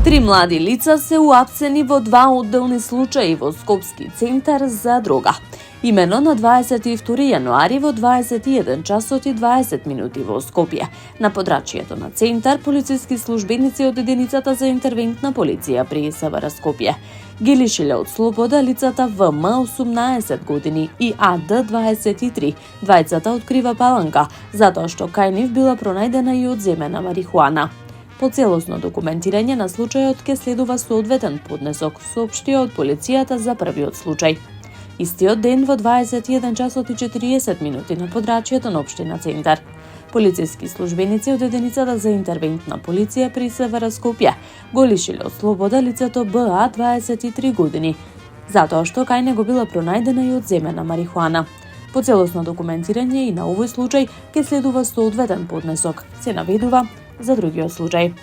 3 млади лица се уапсени во 2 одделни случаи во Скопски центар за дрога. Имено на 22 јануари во 21 часот и 20 минути во Скопје. На подрачјето на центар, полициски службеници од единицата за интервентна полиција при СВР Скопје ги лишиле од слобода лицата ВМ 18 години и АД 23. Двајцата од Крива Паланка, затоа што кај нив била пронајдена и одземена марихуана. По целосно документирање на случајот ке следува соодветен поднесок, соопштија од полицијата за првиот случај. Истиот ден во 21 часот и 40 минути на подрачјето на општина Центар. Полициски службеници од единицата за интервентна полиција при СВР Скопје го лишиле од слобода лицето БА 23 години, затоа што кај него била пронајдена и одземена марихуана. По целосно документирање и на овој случај ке следува соодветен поднесок, се наведува за другиот случај.